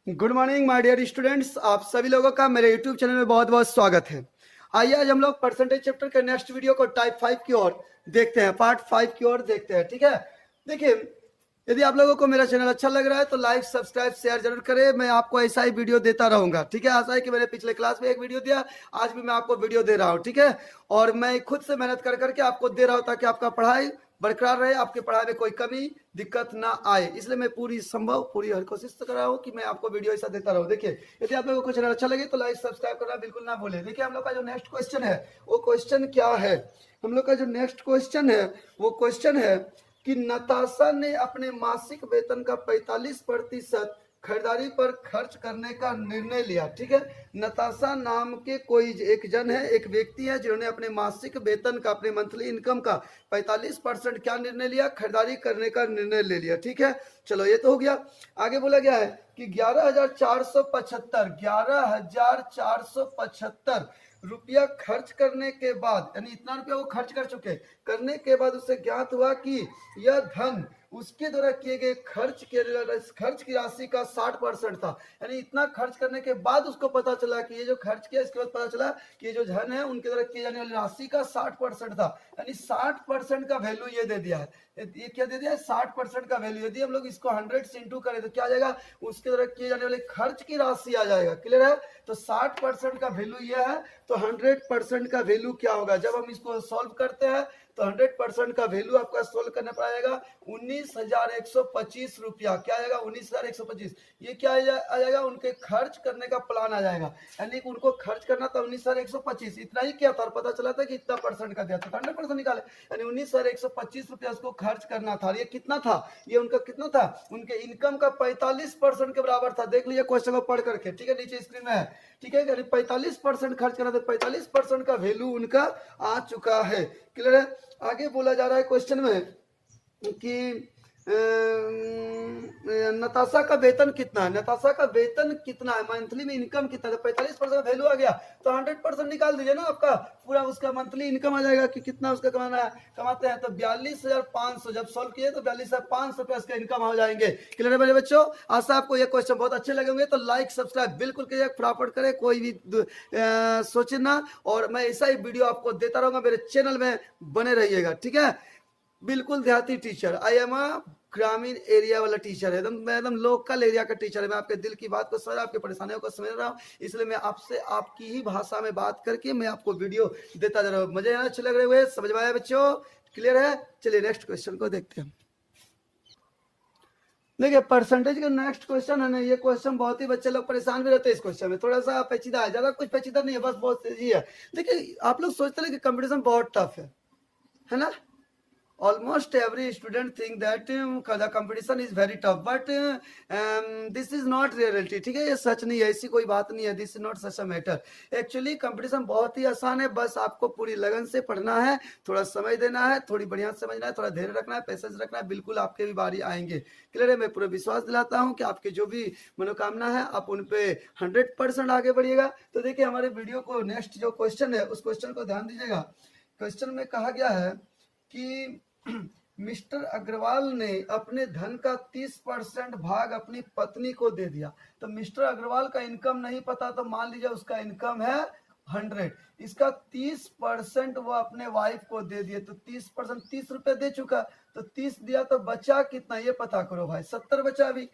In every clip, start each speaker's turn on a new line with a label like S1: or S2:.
S1: Good morning my dear students, आप सभी लोगों का मेरे यूट्यूब चैनल में बहुत बहुत स्वागत है। आइए आज हम लोग परसेंटेज चैप्टर के नेक्स्ट वीडियो को टाइप 5 की ओर देखते हैं, पार्ट 5 की ओर देखते हैं। ठीक है, देखिए, यदि आप लोगों को मेरा चैनल अच्छा लग रहा है तो लाइक सब्सक्राइब शेयर जरूर करें। मैं आपको ऐसा ही वीडियो देता रहूंगा। ठीक है, आशा है कि मैंने पिछले क्लास में एक वीडियो दिया, आज भी मैं आपको वीडियो दे रहा हूँ। ठीक है, और मैं खुद से मेहनत कर करके आपको दे रहा हूँ ताकि आपका पढ़ाई बरकरार रहे, आपकी पढ़ाई में कोई कमी दिक्कत ना आए। इसलिए मैं पूरी हर कोशिश कर रहा हूँ कि मैं आपको वीडियो ऐसा देता रहूँ। देखिए, यदि आप लोगों को चैनल अच्छा लगे तो लाइक सब्सक्राइब करना बिल्कुल ना भूले। देखिए, हम लोग का जो नेक्स्ट क्वेश्चन है वो क्वेश्चन क्या है। हम लोग का जो नेक्स्ट क्वेश्चन है वो क्वेश्चन है कि नताशा ने अपने मासिक वेतन का 45% खरीदारी पर खर्च करने का निर्णय लिया। ठीक है, नताशा नाम के कोई एक जन है, एक व्यक्ति है जिन्होंने अपने मासिक वेतन का, अपने मंथली इनकम का 45% क्या निर्णय लिया, खरीदारी करने का निर्णय ले लिया। ठीक है, चलो ये तो हो गया। आगे बोला गया है कि 11,475 रुपया खर्च करने के बाद, यानी इतना रुपया वो खर्च कर चुके, करने के बाद उसे ज्ञात हुआ कि यह धन उसके द्वारा किए गए खर्च की राशि का 60% था। यानी इतना खर्च करने के बाद उसको पता चला कि ये जो खर्च किया, इसके बाद पता चला कि ये जो धन है उनके द्वारा किए जाने वाली राशि का 60% था। यानी 60% का वैल्यू ये दे दिया है। ये क्या दे दिया है? 60% का वैल्यू। यदि हम लोग इसको 100 से इंटू करें तो क्या आ जाएगा? उसके द्वारा किए जाने वाले खर्च की राशि आ जाएगा। क्लियर है? तो 60% का वैल्यू यह है, तो 100% का वैल्यू क्या होगा? जब हम इसको सॉल्व करते हैं तो 100% का वैल्यू आपका सोल्व करना पड़ेगा 19,125 रुपया। क्या आएगा? 19,125। ये क्या आ जाएगा? उनके खर्च करने का प्लान आ जाएगा। यानी कि उनको खर्च करना था 19,125, इतना ही क्या था, पता चला था कि इतना परसेंट का दिया था, 100% निकाले, यानी 19,125 रुपया उसको खर्च करना था। ये कितना था? ये उनका कितना था? उनके इनकम का 45% के बराबर था। देख लीजिए क्वेश्चन को पढ़ करके। ठीक है, नीचे स्क्रीन में है। ठीक है, यानी 45% खर्च करना था, 45% का वैल्यू उनका आ चुका है। क्लियर है? आगे बोला जा रहा है क्वेश्चन में कि नताशा का वेतन कितना है, नताशा का वेतन कितना है, मंथली में इनकम कितना है। 45% वैल्यू आ गया तो 100% निकाल दीजिए ना, आपका पूरा उसका मंथली इनकम आ जाएगा कि कितना उसका कमाना है, कमाते हैं। तो 42,500 जब सॉल्व किए तो 42,500 रुपया उसका इनकम हो जाएंगे। क्लियर है मेरे बच्चों? आशा आपको ये क्वेश्चन बहुत अच्छे लगे होंगे। तो लाइक सब्सक्राइब बिल्कुल कीजिए, फटाफट करें, कोई भी सोचे ना। और मैं ऐसा ही वीडियो आपको देता रहूंगा, मेरे चैनल में बने रहिएगा। ठीक है, बिल्कुल देहाती टीचर, आई एम अ ग्रामीण एरिया वाला टीचर है, मैं एकदम लोकल एरिया का टीचर है। मैं आपके दिल की बात को समझ रहा हूँ, आपकी परेशानियों को समझ रहा हूँ, इसलिए मैं आपसे आपकी ही भाषा में बात करके मैं आपको वीडियो देता जा रहा हूँ। मजे अच्छे लग रहे हुए, समझ में आया बच्चों? क्लियर है? चलिए नेक्स्ट क्वेश्चन को देखते हैं। देखिए, परसेंटेज का नेक्स्ट क्वेश्चन है ना, ये क्वेश्चन बहुत ही बच्चे लोग परेशान भी रहते हैं। इस क्वेश्चन में थोड़ा सा पेचीदा है, ज्यादा कुछ पेचीदा नहीं है, बस बहुत तेजी है। देखिए, आप लोग सोचते हैं कि कंपटीशन बहुत टफ है ना? Almost every student think that the competition is very tough, but this is not reality. ठीक है, ये सच नहीं है, ऐसी कोई बात नहीं है। This is not such a matter. Actually competition बहुत ही आसान है, बस आपको पूरी लगन से पढ़ना है, थोड़ा समय देना है, थोड़ी बढ़िया समझना है, थोड़ा धैर्य रखना है, पैसेंस रखना है, बिल्कुल आपके भी बारी आएंगे। क्लियर है? मैं पूरा विश्वास दिलाता हूँ कि आपकी जो भी मनोकामना है आप उन पे 100% आगे बढ़िएगा। तो देखिए, हमारे वीडियो को नेक्स्ट जो क्वेश्चन है उस क्वेश्चन को ध्यान दीजिएगा। क्वेश्चन में कहा गया है कि मिस्टर अग्रवाल ने अपने धन का 30% भाग अपनी पत्नी को दे दिया। तो मिस्टर अग्रवाल का इनकम नहीं पता, तो मान लीजिए उसका इनकम है 100, इसका 30% वो अपने वाइफ को दे दिए। तो 30%, 30 रुपए दे चुका, तो 30 दिया तो बचा कितना, ये पता करो भाई। 70 बचा अभी।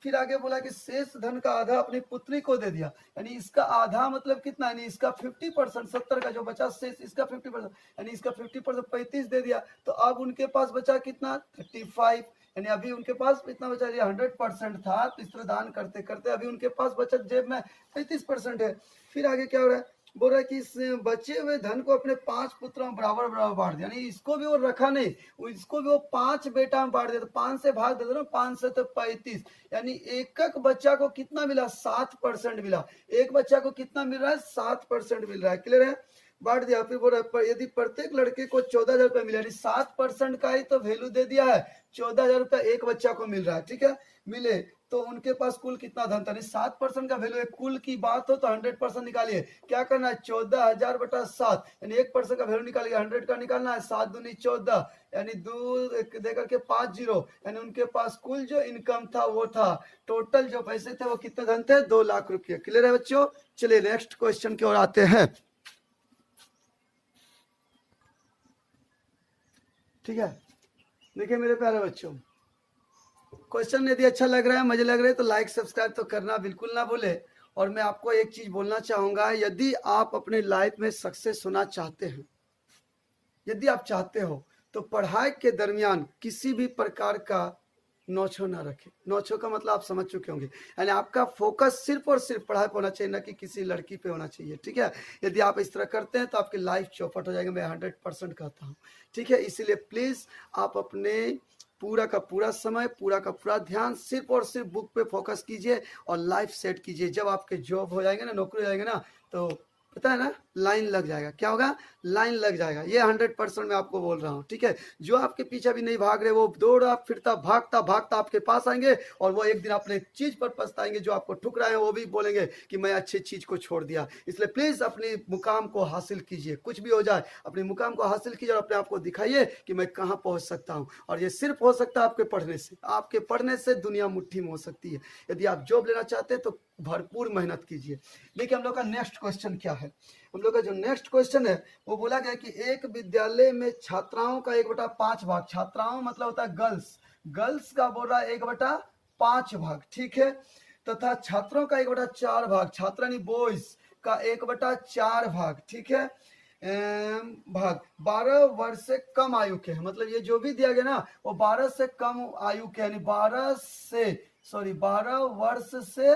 S1: फिर आगे बोला कि शेष धन का आधा अपनी पुत्री को दे दिया, यानी इसका आधा मतलब कितना, यानी इसका 50%, 70 का जो बचा शेष, इसका 50%, यानी इसका 50% 35 दे दिया। तो अब उनके पास बचा कितना, 35, यानी अभी उनके पास इतना बचा, 100% था, तो इस तरह दान करते करते अभी उनके पास बचत जेब में 35% है। फिर आगे क्या हो रहा है, बोल रहा है कि इस बचे हुए धन को अपने 5 पुत्रों में बराबर बराबर बांट दिया, यानी इसको भी वो रखा नहीं, इसको भी वो 5 बेटा में बांट दिया। तो 5 से भाग दे दो ना, 5 से तो 35, यानी एक एक बच्चा को कितना मिला, 7% मिला। एक बच्चा को कितना मिल रहा है, 7% मिल रहा है। क्लियर है? बांट दिया। फिर बोल रहा है पर यदि प्रत्येक लड़के को 14,000 रुपया मिले, यानी 7% का ही तो वैल्यू दे दिया है, 14,000 रुपया एक बच्चा को मिल रहा है, ठीक है, मिले तो उनके पास कुल कितना धन था, 7% का वैल्यू है, कुल की बात हो तो 100% निकालिए। क्या करना है, 14,000 बटा 7, यानी 1% का वैल्यू निकालिए, 100 का निकालना है, 7 दूनी 14, यानी 2 देकर के 5 जीरो, यानी उनके पास कुल जो इनकम था वो था, टोटल जो पैसे थे वो कितने धन थे, 2 लाख रुपये। क्लियर है बच्चों? चलिए नेक्स्ट क्वेश्चन की ओर आते हैं। ठीक है, देखिए मेरे प्यारे बच्चों, क्वेश्चन यदि अच्छा लग रहा है, मजे लग रहे हैं तो लाइक सब्सक्राइब तो करना बिल्कुल ना भूले। और मैं आपको एक चीज बोलना चाहूंगा, यदि आप अपने लाइफ में सक्सेस होना चाहते हैं, यदि आप चाहते हो तो पढ़ाई के दरमियान किसी भी प्रकार का नौछो ना रखें। नौछो का मतलब आप समझ चुके होंगे, यानी आपका फोकस सिर्फ और सिर्फ पढ़ाई पे होना चाहिए, ना कि किसी लड़की पे होना चाहिए। ठीक है, यदि आप इस तरह करते हैं तो आपकी लाइफ चौपट हो जाएगी, मैं 100% कहता हूँ। ठीक है, इसीलिए प्लीज आप अपने पूरा का पूरा समय, पूरा का पूरा ध्यान सिर्फ और सिर्फ बुक पे फोकस कीजिए और लाइफ सेट कीजिए। जब आपके जॉब हो जाएंगे ना, नौकरी हो जाएंगे ना, तो पता है ना, लाइन लग जाएगा। क्या होगा, लाइन लग जाएगा। ये 100% मैं आपको बोल रहा हूँ। ठीक है, जो आपके पीछे भी नहीं भाग रहे, वो दौड़ा फिरता भागता भागता आपके पास आएंगे और वो एक दिन अपने चीज पर पछताएंगे। जो आपको ठुकराए हैं वो भी बोलेंगे कि मैं अच्छी चीज को छोड़ दिया। इसलिए प्लीज अपनी मुकाम को हासिल कीजिए, कुछ भी हो जाए अपने मुकाम को हासिल कीजिए और अपने आप को दिखाइए कि मैं कहाँ पहुंच सकता हूँ। और ये सिर्फ हो सकता है आपके पढ़ने से। आपके पढ़ने से दुनिया मुट्ठी में हो सकती है। यदि आप जॉब लेना चाहते हैं तो भरपूर मेहनत कीजिए। देखिए हम लोग का नेक्स्ट क्वेश्चन क्या है, हम लोग का जो नेक्स्ट क्वेश्चन है वो बोला गया कि एक विद्यालय में छात्राओं का 1/5 भाग, छात्राओं मतलब होता है गर्ल्स, गर्ल्स का बोल रहा है 1/5 भाग, ठीक है, तथा छात्रों का 1/4 भाग, छात्रानी बॉयज का 1/4 भाग, ठीक है, भाग 12 वर्ष से कम आयु के हैं। मतलब ये जो भी दिया गया ना वो 12 से कम आयु के, यानी 12 वर्ष से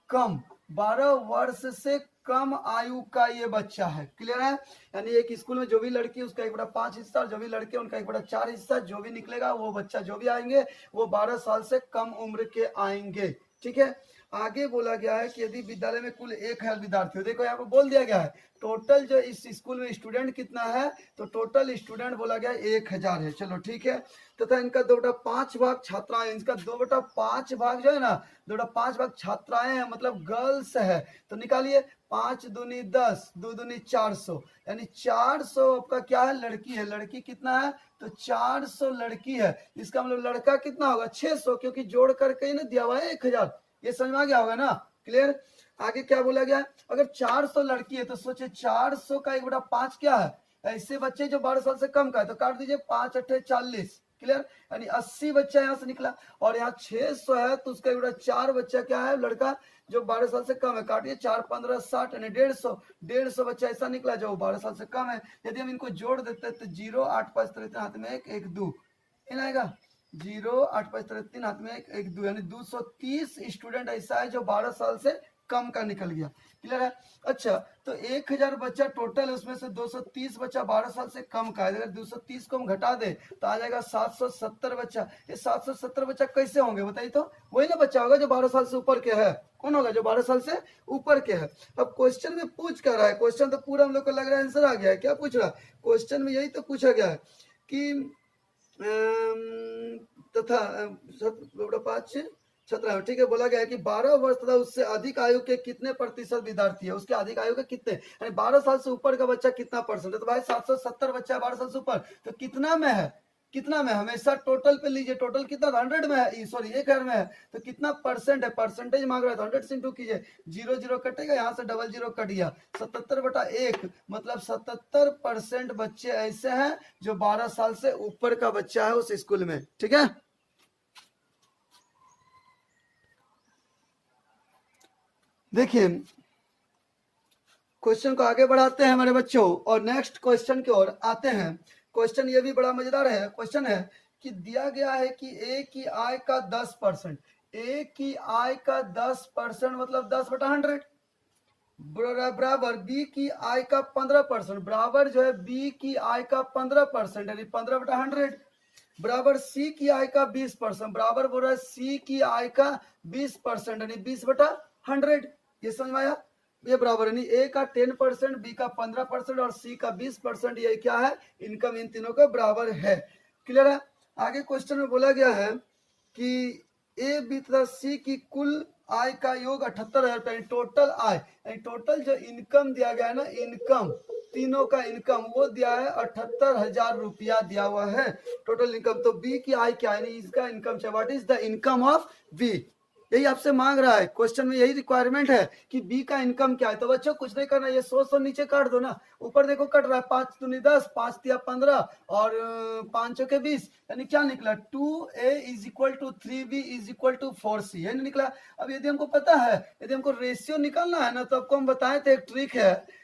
S1: कम, 12 वर्ष से कम आयु का ये बच्चा है। क्लियर है? यानी एक स्कूल में जो भी लड़की उसका 1/5 हिस्सा, जो भी लड़के उनका 1/4 हिस्सा, जो भी निकलेगा वो बच्चा जो भी आएंगे वो 12 साल से कम उम्र के आएंगे। ठीक है, आगे बोला गया है कि यदि विद्यालय में कुल 1000 विद्यार्थी हो, देखो यहाँ पर बोल दिया गया है टोटल जो इस स्कूल में स्टूडेंट कितना है, तो टोटल स्टूडेंट बोला गया 1000 है। चलो ठीक है, तथा इनका 2/5 भाग छात्राएं, इनका 2/5 भाग जो है ना, 2/5 भाग छात्राएं हैं, मतलब गर्ल्स है। तो निकालिए, 5 दूनी 10, 2 दूनी 400, यानी 400 आपका क्या है, लड़की है। लड़की कितना है, तो 400 लड़की है। इसका मतलब लड़का कितना होगा, 600, क्योंकि जोड़ करके ही ना दिया हुआ है 1000। ये समझ में आ गया होगा ना? क्लियर? आगे क्या बोला गया है, अगर 400 लड़की है तो सोचे 400 का 1/5 क्या है, ऐसे बच्चे जो 12 साल से कम का है तो काट दीजिए, 5 8 40। क्लियर? यानी 80 बच्चा यहाँ से निकला। और यहाँ 600 है तो उसका 1/4 बच्चा क्या है, लड़का जो 12 साल से कम है, काटिए 4 15 60, यानी 150 बच्चा ऐसा निकला जो 12 साल से कम है। यदि हम इनको जोड़ देते हैं तो 0 8 5 3 हाथ में 1 1 2 आएगा, 0 8 5 3 हाथ में 1 1 2, यानी 230 स्टूडेंट ऐसा है जो 12 साल से कम का निकल गया। क्लियर है? अच्छा, तो 1000 बच्चा टोटल है, उसमें से 230 बच्चा 12 साल से कम का है। अगर 230 को हम घटा दे तो आ जाएगा 770 बच्चा। ये 770 बच्चा कैसे होंगे बताइए? तो वही ना बच्चा होगा जो 12 साल से ऊपर के है। कौन होगा, जो 12 साल से ऊपर के है। अब क्वेश्चन में पूछ कर रहा है, क्वेश्चन तो पूरा हम लोग को लग रहा है आंसर आ गया है। क्या पूछ रहा है क्वेश्चन में, यही तो पूछा गया है कि तथा 5 17, ठीक है, बोला गया है कि 12 वर्ष तथा उससे अधिक आयु के कितने प्रतिशत विद्यार्थी है, उसके अधिक आयु के कितने, यानी 12 साल से ऊपर का बच्चा कितना परसेंट है। तो भाई 770 बच्चा 12 साल से ऊपर, तो कितना में है, कितना में, हमेशा टोटल पे लीजिए, टोटल कितना 100 में है, सॉरी 1000 में है, तो कितना परसेंट है, परसेंटेज मांग रहा है तो 100 से इंटू कीजिए, 0 0 कटेगा, यहाँ से 00 कट गया, 77/1, मतलब 77% बच्चे ऐसे हैं जो 12 साल से ऊपर का बच्चा है उस स्कूल में। ठीक है, देखिए क्वेश्चन को आगे बढ़ाते हैं हमारे बच्चों और नेक्स्ट क्वेश्चन की ओर आते हैं। क्वेश्चन ये भी बड़ा मजेदार है। क्वेश्चन है कि दिया गया है कि ए की आय का 10%, ए की आय का 10% मतलब 10/100 बराबर बी की आय का 15%, बराबर जो है बी की आय का 15%, यानी 15/100 बराबर सी की आय का 20%, बराबर बोल रहा है सी की आय का 20%, यानी 20/100। ये समझ में आया? ये बराबर है, नहीं ए का 10%, बी का 15% और सी का 20%, ये क्या है, इनकम इन तीनों का बराबर है। क्लियर है। आगे क्वेश्चन में बोला गया है कि ए बी तथा सी की कुल आय का योग 78,000 रुपया, टोटल आय, टोटल जो इनकम दिया गया है ना, इनकम तीनों का इनकम वो दिया है 78,000 रुपया दिया हुआ है टोटल इनकम। तो बी की आय क्या है, इसका इनकम चाहिए, what is the income of B, यही आपसे मांग रहा है क्वेश्चन में, यही रिक्वायरमेंट है कि बी का इनकम क्या है। तो बच्चों कुछ नहीं करना, ये 100 नीचे काट दो ना, ऊपर देखो कट रहा है, 5 दूनी 10, 5 तिया 15 और 5 चौके 20, यानी क्या निकला, 2a is equal to 3b is equal to 4c, है नहीं निकला। अब यदि हमको पता है, यदि हमको रेशियो निकालना है ना, तो आपको हम बताए थे एक ट्रिक है,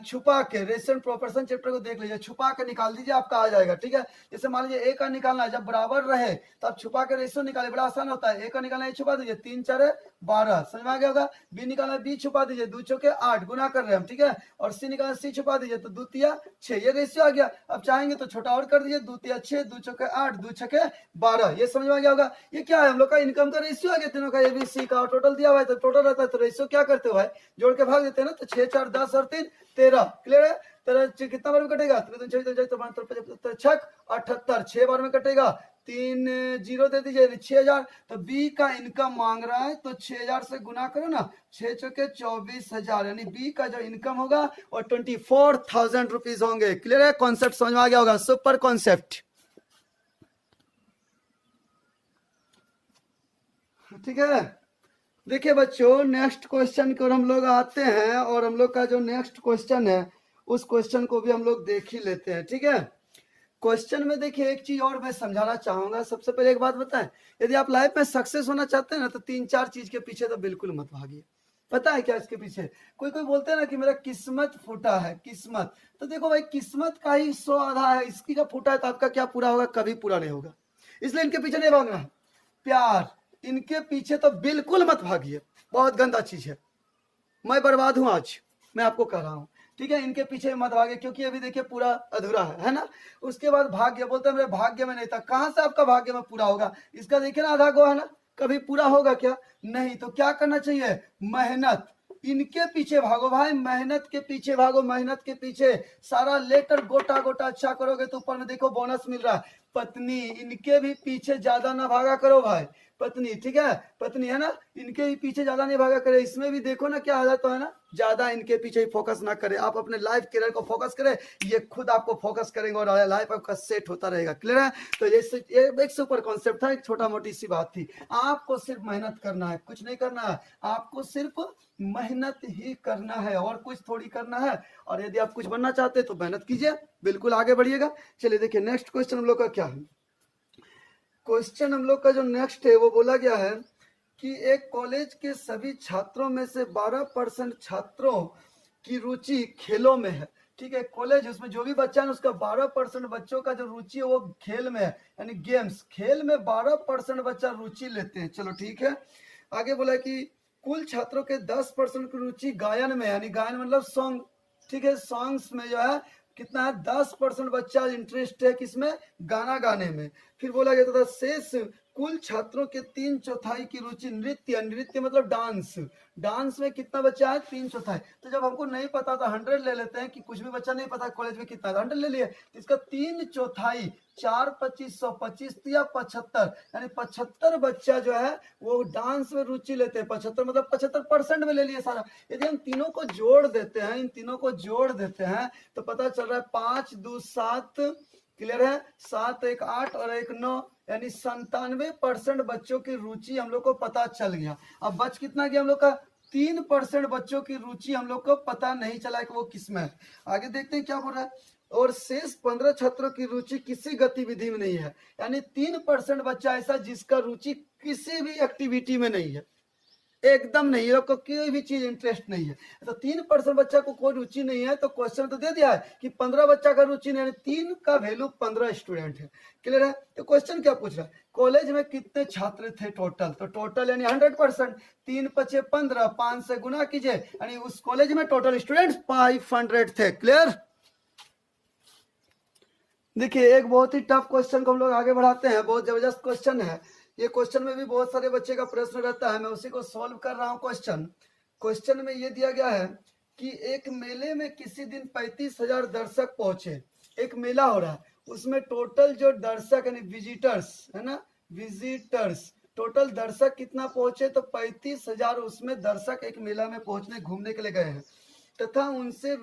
S1: छुपा के, रेशियो प्रोपोर्शन चैप्टर को देख लीजिए, छुपा के निकाल दीजिए, आपका आ जाएगा। ठीक है, जैसे मान लीजिए ए का निकालना है, जब बराबर रहे तो आप छुपा के रेशियो निकाले, बड़ा आसान होता है। ए का निकालना है, छुपा दीजिए, 3 4 12, समझ में आ गया होगा। बी निकालना है, बी छुपा दीजिए, 2 चौके 8, गुना कर रहे हैं हम, ठीक है। और सी निकालना, सी छुपा दीजिए, तो 2 तिया 6, ये रेशियो आ गया। अब चाहेंगे तो छोटा और कर दीजिए, 2 तिया 6, 2 चौके 8, 2 छके 12, ये समझ में आ गया होगा। ये क्या है, हम लोग का इनकम का रेशियो आ गया तीनों का, एबीसी का, टोटल दिया हुआ है, तो टोटल रहता है, तो रेशियो क्या करते हो भाई, जोड़ के भाग देते हैं ना, तो 6 4 10 और 3 13, क्लियर है। तेरा कितना बार में कटेगा, 78, 6 बार में कटेगा, 3 जीरो दे दीजिए, 6,000। तो बी का इनकम मांग रहा है, तो 6,000 से गुना करो ना, 6 चौके 24,000, यानी बी का जो इनकम होगा और 24,000 रुपीज होंगे। क्लियर है, कॉन्सेप्ट समझ में आ गया होगा, सुपर कॉन्सेप्ट। ठीक है, देखिए बच्चों, नेक्स्ट क्वेश्चन को हम लोग आते हैं, और हम लोग का जो नेक्स्ट क्वेश्चन है उस क्वेश्चन को भी हम लोग देख ही लेते हैं। ठीक है, क्वेश्चन में देखिए एक चीज और मैं समझाना चाहूंगा। सबसे पहले एक बात बताएं, यदि आप लाइफ में सक्सेस होना चाहते हैं ना, तो 3 4 चीज के पीछे तो बिल्कुल मत भागिए। पता है क्या इसके पीछे, कोई कोई बोलते हैं ना कि मेरा किस्मत फूटा है, किस्मत, तो देखो भाई, किस्मत का ही 100 आधा है, इसकी का फूटा है तो आपका क्या पूरा होगा, कभी पूरा नहीं होगा। इसलिए इनके पीछे नहीं भागना। प्यार, इनके पीछे तो बिल्कुल मत भागिए, बहुत गंदा चीज है। मैं बर्बाद हूं आज, मैं आपको कह रहा हूं। ठीक है, इनके पीछे मत भागे, क्योंकि अभी देखिए पूरा अधूरा है ना। उसके बाद भाग्य, बोलते हैं मेरे भाग्य में नहीं था, कहां से आपका भाग्य में पूरा होगा, इसका देखिए ना, आधा गो है ना, कभी पूरा होगा क्या, नहीं। तो क्या करना चाहिए, मेहनत, इनके पीछे भागो भाई, मेहनत के पीछे भागो, मेहनत के पीछे सारा लेटर गोटा गोटा अच्छा करोगे तो ऊपर में देखो बोनस मिल रहा है। पत्नी, इनके भी पीछे ज्यादा ना भागा करो भाई, पत्नी, ठीक है, पत्नी है ना, इनके भी पीछे ज्यादा नहीं भागा करे। इसमें भी देखो ना क्या हालत है ना, ज्यादा इनके पीछे ही फोकस ना करे, आप अपने लाइफ कैरियर को फोकस करें, ये खुद आपको फोकस करेंगे और लाइफ आपका सेट होता रहेगा। क्लियर है, तो ये एक सुपर कॉन्सेप्ट था, एक छोटा मोटी सी बात थी। आपको सिर्फ मेहनत करना है, कुछ नहीं करना है, आपको सिर्फ मेहनत ही करना है, और कुछ थोड़ी करना है। और यदि आप कुछ बनना चाहते हैं तो मेहनत कीजिए, बिल्कुल आगे बढ़िएगा। चलिए देखिए नेक्स्ट क्वेश्चन हम लोग का क्या है। क्वेश्चन हम लोग का जो नेक्स्ट है वो बोला गया है कि एक कॉलेज के सभी छात्रों में से 12% छात्रों की रुचि खेलों में है। ठीक है, कॉलेज, उसमें जो भी बच्चा है उसका 12% बच्चों का जो रुचि है वो खेल में है, यानी गेम्स, खेल में 12% बच्चा रुचि लेते हैं। चलो ठीक है, आगे बोला कि कुल छात्रों के 10% की रुचि गायन में, यानी गायन मतलब सॉन्ग, ठीक है, सॉन्ग्स में जो है कितना है, 10% बच्चा इंटरेस्ट है किसमें, गाना गाने में। फिर बोला गया था शेष कुल छात्रों के 3/4 की रुचि नृत्य, नृत्य मतलब डांस, डांस में कितना बच्चा है, 3/4। तो जब हमको नहीं पता था 100 ले लेते हैं, कि कुछ भी बच्चा नहीं पता कॉलेज में कितना, 100 ले लिए, तो इसका 3/4, 4 25 125 या 75, यानी 75 बच्चा जो है वो डांस में रुचि लेते हैं। 75 मतलब 75% में ले लिए सारा। यदि हम तीनों को जोड़ देते हैं, इन तीनों को जोड़ देते हैं, तो पता चल रहा है 5 2 7, क्लियर है, 7 1 8 और 1 9, यानी 97% बच्चों की रुचि हम लोग को पता चल गया। अब बच कितना गया हम लोग का, 3% बच्चों की रुचि हम लोग को पता नहीं चला कि वो किसमें है। आगे देखते हैं क्या बोल रहा है, और शेष 15 छात्रों की रुचि किसी गतिविधि में नहीं है, यानी 3% बच्चा ऐसा जिसका रुचि किसी भी एक्टिविटी में नहीं है, एकदम नहीं, लोग को कोई भी चीज इंटरेस्ट नहीं है। तो 3% बच्चा को कोई रुचि नहीं है, तो क्वेश्चन तो दे दिया है कि 15 बच्चा का रुचि नहीं है, 3 का वैल्यू 15 स्टूडेंट है। क्लियर है, तो क्वेश्चन क्या पूछ रहा है, कॉलेज में कितने छात्र थे टोटल, तो टोटल यानी 100%, 3 5 15, 5 से गुना कीजिए, यानी उस कॉलेज में टोटल स्टूडेंट 500 थे। क्लियर, देखिए एक बहुत ही टफ क्वेश्चन को हम लोग आगे बढ़ाते हैं, बहुत जबरदस्त क्वेश्चन है ये। क्वेश्चन में भी बहुत सारे बच्चे का प्रश्न रहता है, मैं उसी को सॉल्व कर रहा हूं क्वेश्चन। क्वेश्चन में ये दिया गया है कि एक मेले में किसी दिन 35,000 दर्शक पहुंचे। एक मेला हो रहा है, उसमें टोटल जो दर्शक यानी विजिटर्स है ना, विजिटर्स टोटल दर्शक कितना पहुंचे, तो 35,000 उसमें दर्शक एक मेला में पहुंचने घूमने के लिए गए हैं तथा उनसे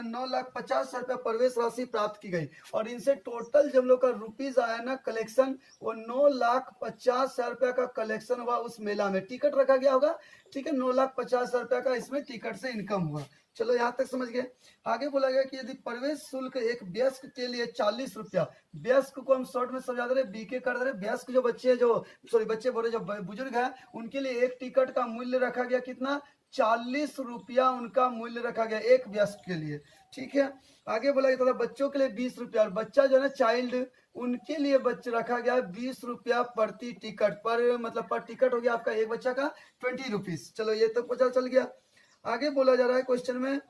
S1: 9,50,000 रुपया प्रवेश राशि प्राप्त की गई और इनसे टोटल जब लोग का रुपीज आया ना कलेक्शन, वो 9,50,000 रुपया का कलेक्शन हुआ उस मेला में। टिकट रखा गया होगा, ठीक है, 9,50,000 रुपया का इसमें टिकट से इनकम हुआ। चलो यहाँ तक समझ गए। आगे बोला गया कि यदि प्रवेश शुल्क एक वयस्क के लिए 40 रुपया, वयस्क को हम शॉर्ट में समझा दे रहे, बीके कर दे रहे, वयस्क जो बच्चे जो सॉरी बच्चे बोले जो बुजुर्ग है उनके लिए एक टिकट का मूल्य रखा गया कितना, 40 रुपया उनका मूल्य रखा गया एक वयस्क के लिए, ठीक है। आगे बोला गया बच्चों के लिए 20 रुपया, और बच्चा जो है चाइल्ड उनके लिए बच्चे रखा गया 20 रुपया प्रति टिकट पर, मतलब पर टिकट हो गया आपका एक बच्चा का 20 रुपीज। चलो ये तो पता चल गया। आगे बोला जा रहा है क्वेश्चन में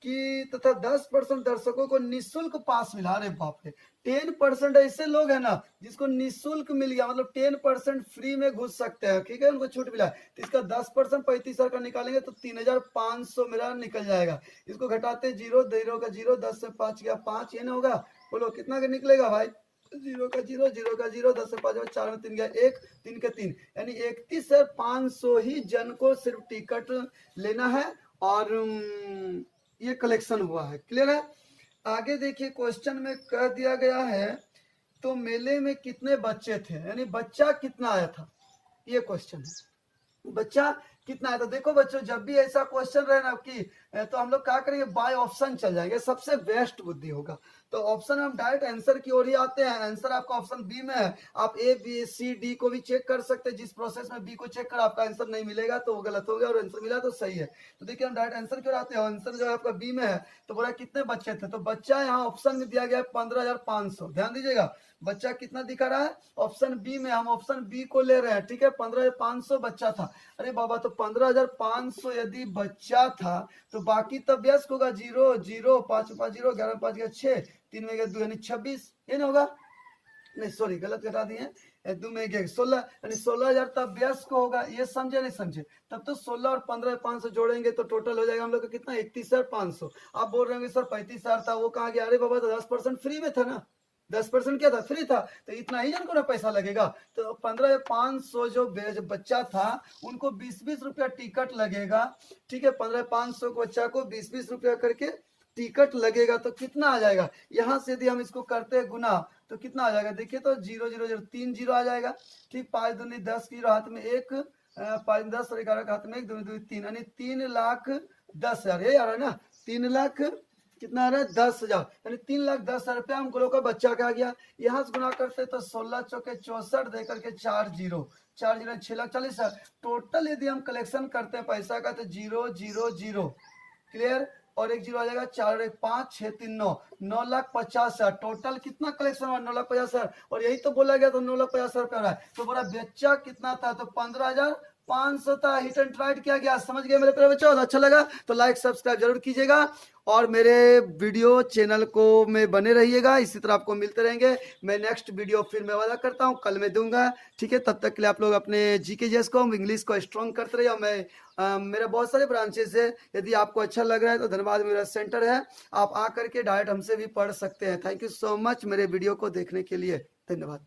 S1: कि तथा 10% दर्शकों को निःशुल्क पास मिला। अरे बाप रे, 10% ऐसे लोग हैं ना जिसको निःशुल्क मिल गया, मतलब 10% फ्री में घुस सकते हैं, ठीक है, उनको छूट मिला। तो इसका 10% 35,000 का निकालेंगे तो 3,500 मेरा निकल जाएगा। इसको घटाते जीरो, जीरो का जीरो, 10 से 5 गया 5, ये ना होगा, बोलो कितना का निकलेगा भाई, जीरो का जीरो, जीरो का जीरो, 10 से 5 4 में 3 गया 1, 3 के 3, यानी 31,500 ही जन को सिर्फ टिकट लेना है और ये कलेक्शन हुआ है। क्लियर है। आगे देखिए क्वेश्चन में कह दिया गया है तो मेले में कितने बच्चे थे, यानी बच्चा कितना आया था, ये क्वेश्चन है, बच्चा कितना आया था। देखो बच्चों, जब भी ऐसा क्वेश्चन रहे ना कि तो हम लोग क्या करेंगे, बाय ऑप्शन चल जाएंगे, सबसे बेस्ट बुद्धि होगा। तो ऑप्शन हम डायरेक्ट आंसर की ओर ही आते हैं। आंसर आपका ऑप्शन बी में है, आप ए बी सी डी को भी चेक कर सकते हैं। जिस प्रोसेस में बी को चेक कर आपका आंसर नहीं मिलेगा तो वो गलत हो गया और आंसर मिला तो सही है। तो देखिए हम डायरेक्ट आंसर की ओर आते हैं। आंसर जो है आपका बी में है, तो बोला कितने बच्चे थे, तो बच्चा यहाँ ऑप्शन में दिया गया है 15,500। ध्यान दीजिएगा, बच्चा कितना दिखा रहा है, ऑप्शन बी में, हम ऑप्शन बी को ले रहे हैं, ठीक है। 15,500 बच्चा था। अरे बाबा, तो 15,500 यदि बच्चा था तो बाकी तब व्यस्क होगा, 0 0 5 5 0 11 5 गया 6, 3 में गया 2 यानी 26, ये ना होगा, नहीं सॉरी गलत घटा दिए, 2 में गया 16, यानी 16,000 तब व्यस्क होगा। ये समझे नहीं समझे, तब तो 16 और 15,500 जोड़ेंगे तो टोटल हो जाएगा हम लोग का कितना, 31,500। आप बोल रहे होंगे सर 35,000 था, वो कहाँ गया, अरे बाबा तो 10% फ्री में था ना, 10% क्या था, फ्री था, तो इतना ही जन को ना पैसा लगेगा। तो 15,500 जो बच्चा था उनको 20-20 रुपया टिकट लगेगा, ठीक है। 15,500 को बच्चा को 20-20 रुपया करके टिकट लगेगा, तो कितना आ जाएगा, यहाँ से यदि हम इसको करते हैं गुना तो कितना आ जाएगा, देखिए तो 0 0 0 3 0 आ जाएगा, ठीक। 5 दूनी 10 की हाथ में 1, 5 10 और 11 के हाथ में 1, 2 2 3, यानी 3,10,000, ये आ रहा है ना, 3 लाख कितना आ रहा है, 10,000, यानी 3,10,000 रुपया हम लोग का बच्चा का आ गया। यहाँ से गुना करते तो 16 चौके 64 दे करके 4 0 4 0 6,40,000 टोटल यदि हम कलेक्शन करते हैं पैसा का तो 0 0 0, क्लियर, और 1 0 आ जाएगा, 4 1 5 6 3 9, 9,50,000 टोटल कितना कलेक्शन हुआ, 9,50,000। और यही तो बोला गया तो 9,50,000 रुपया रहा है, तो बोला बच्चा कितना था, तो 15,500 था। हिट एंड राइट किया गया, समझ गए मेरे प्यारे बच्चों, अच्छा लगा तो लाइक सब्सक्राइब जरूर कीजिएगा और मेरे वीडियो चैनल को में बने रहिएगा, इसी तरह आपको मिलते रहेंगे। मैं नेक्स्ट वीडियो फिर मैं वादा करता हूँ कल मैं दूंगा, ठीक है। तब तक के लिए आप लोग अपने GK को इंग्लिश को स्ट्रॉन्ग करते रहिए। मैं मेरा बहुत सारे ब्रांचेस है, यदि आपको अच्छा लग रहा है तो धन्यवाद, मेरा सेंटर है, आप आकर के डायरेक्ट हमसे भी पढ़ सकते हैं। थैंक यू सो मच मेरे वीडियो को देखने के लिए, धन्यवाद।